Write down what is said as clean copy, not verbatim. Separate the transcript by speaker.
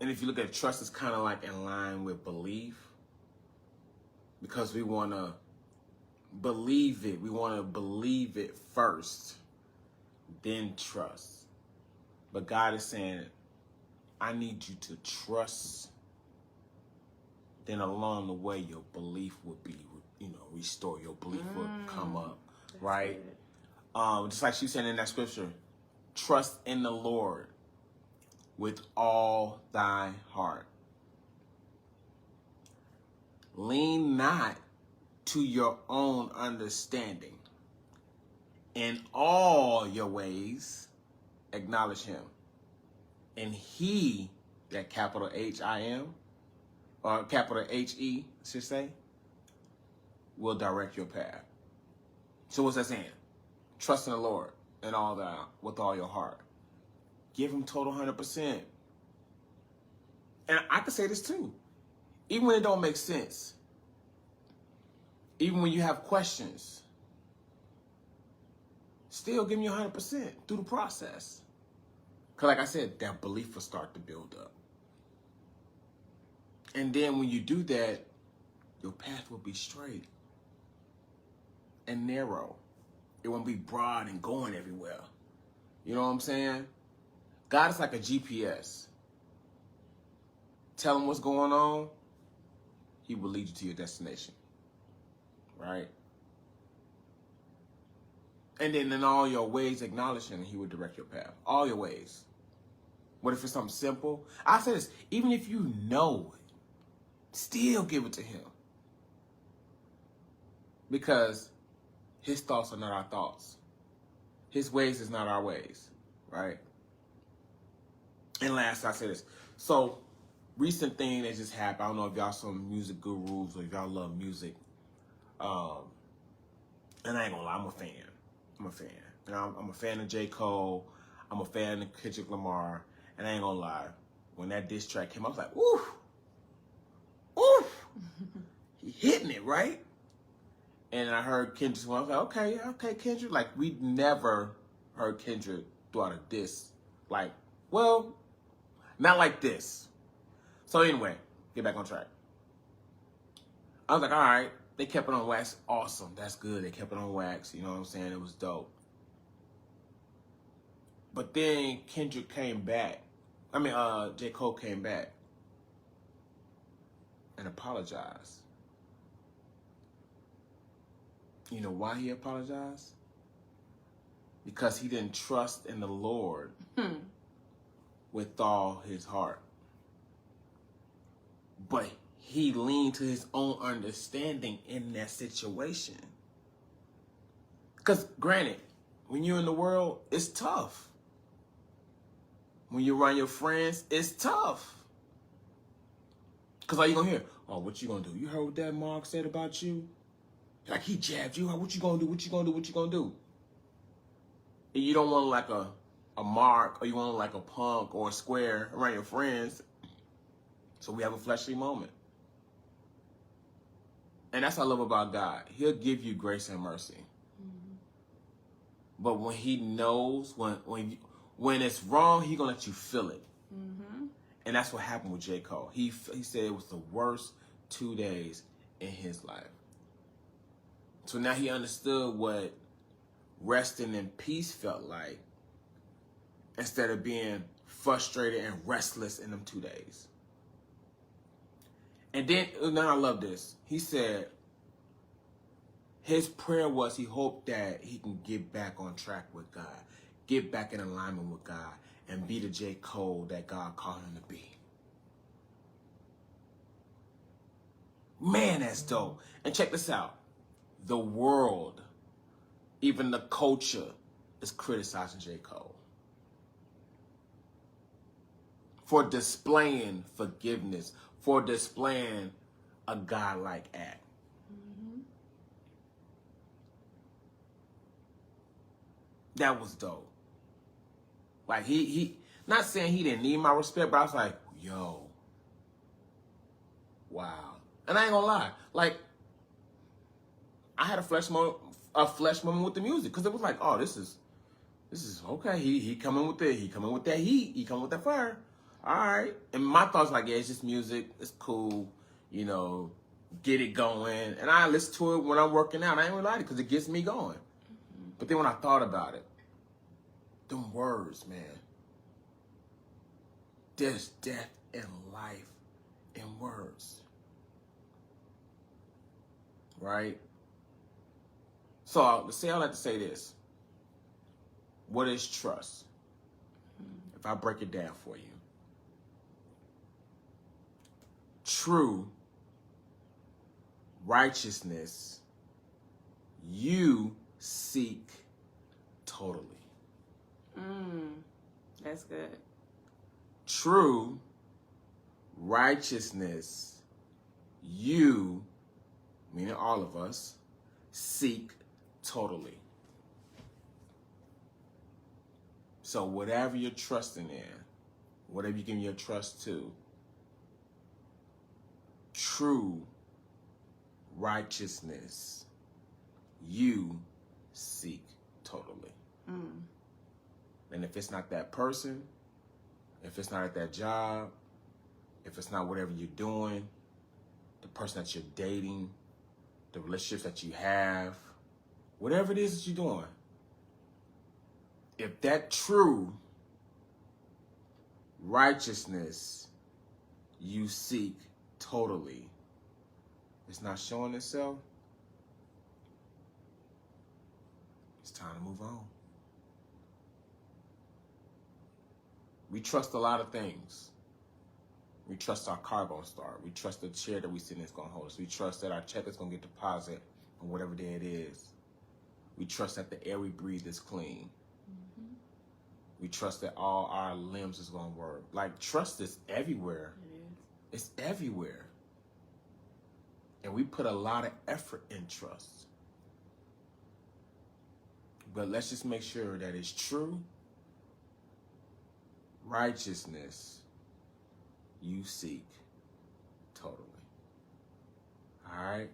Speaker 1: And if you look at trust, it's kind of like in line with belief, because we want to believe it. We want to believe it first, then trust. But God is saying, I need you to trust. Then along the way, your belief will be, restored. Your belief will come up, right? Just like she said in that scripture, trust in the Lord with all thy heart. Lean not to your own understanding. In all your ways, acknowledge him. And he, that capital H-I-M, or capital H-E, should say, will direct your path. So what's that saying? Trust in the Lord and all that with all your heart. Give him total 100%. And I can say this too. Even when it don't make sense, even when you have questions, still give me 100% through the process. Because like I said, that belief will start to build up. And then when you do that, your path will be straight and narrow. It won't be broad and going everywhere. You know what I'm saying? God is like a GPS. Tell him what's going on, he will lead you to your destination. Right? And then in all your ways, acknowledge him, and he will direct your path. All your ways. What if it's something simple? I say this, even if you know it, still give it to him. Because his thoughts are not our thoughts. His ways is not our ways. Right? And last, I say this. So, recent thing that just happened, I don't know if y'all some music gurus or if y'all love music. And I ain't gonna lie, I'm a fan. And I'm a fan of J. Cole. I'm a fan of Kendrick Lamar. And I ain't gonna lie, when that diss track came, I was like, woof, woof. He hitting it, right? And I heard Kendrick, I was like, okay, Kendrick. Like, we never heard Kendrick throughout a diss. Like, well, not like this. So anyway, get back on track. I was like, all right, they kept it on wax. Awesome, that's good. They kept it on wax. You know what I'm saying? It was dope. But then Kendrick came back. J. Cole came back and apologized. You know why he apologized? Because he didn't trust in the Lord with all his heart. But he leaned to his own understanding in that situation. Because granted, when you're in the world, it's tough. When you're around your friends, it's tough. Because all you're going to hear, oh, what you going to do? You heard what that Mark said about you? Like, he jabbed you. What you going to do? What you going to do? What you going to do? And you don't want like a Mark, or you want like a Punk or a Square around your friends. So we have a fleshly moment. And that's what I love about God. He'll give you grace and mercy. Mm-hmm. But when he knows, when it's wrong, he's going to let you feel it. Mm-hmm. And that's what happened with J. Cole. He said it was the worst 2 days in his life. So now he understood what resting in peace felt like, instead of being frustrated and restless in them 2 days. And then, now I love this. He said his prayer was he hoped that he can get back on track with God, get back in alignment with God, and be the J. Cole that God called him to be. Man, that's dope. And check this out. The world, even the culture, is criticizing J. Cole for displaying forgiveness, for displaying a godlike act. Mm-hmm. That was dope. Like, he not saying he didn't need my respect, but I was like, yo, wow. And I ain't gonna lie, like, I had a flesh moment with the music, because it was like, oh, this is okay. He coming with that heat. He coming with that fire. all right. And my thoughts like, yeah, it's just music. It's cool. You know, get it going. And I listen to it when I'm working out. I ain't gonna lie to you because it gets me going. But then when I thought about it, them words, man. There's death and life in words. Right? So I like to say this. What is trust? If I break it down for you. True righteousness you seek totally.
Speaker 2: That's good.
Speaker 1: True righteousness you, meaning all of us, seek totally. So whatever you're trusting in, whatever you give your trust to, true righteousness you seek totally. And if it's not that person, if it's not at that job, if it's not whatever you're doing, the person that you're dating, the relationships that you have, whatever it is that you're doing, if that true righteousness you seek totally is not showing itself, it's time to move on. We trust a lot of things. We trust our car gonna start. We trust the chair that we sit in is gonna hold us. We trust that our check is gonna get deposited on whatever day it is. We trust that the air we breathe is clean. We trust that all our limbs is gonna work. Like, trust is everywhere.
Speaker 2: It is.
Speaker 1: It's everywhere. And we put a lot of effort in trust. But let's just make sure that it's true righteousness you seek totally. All right?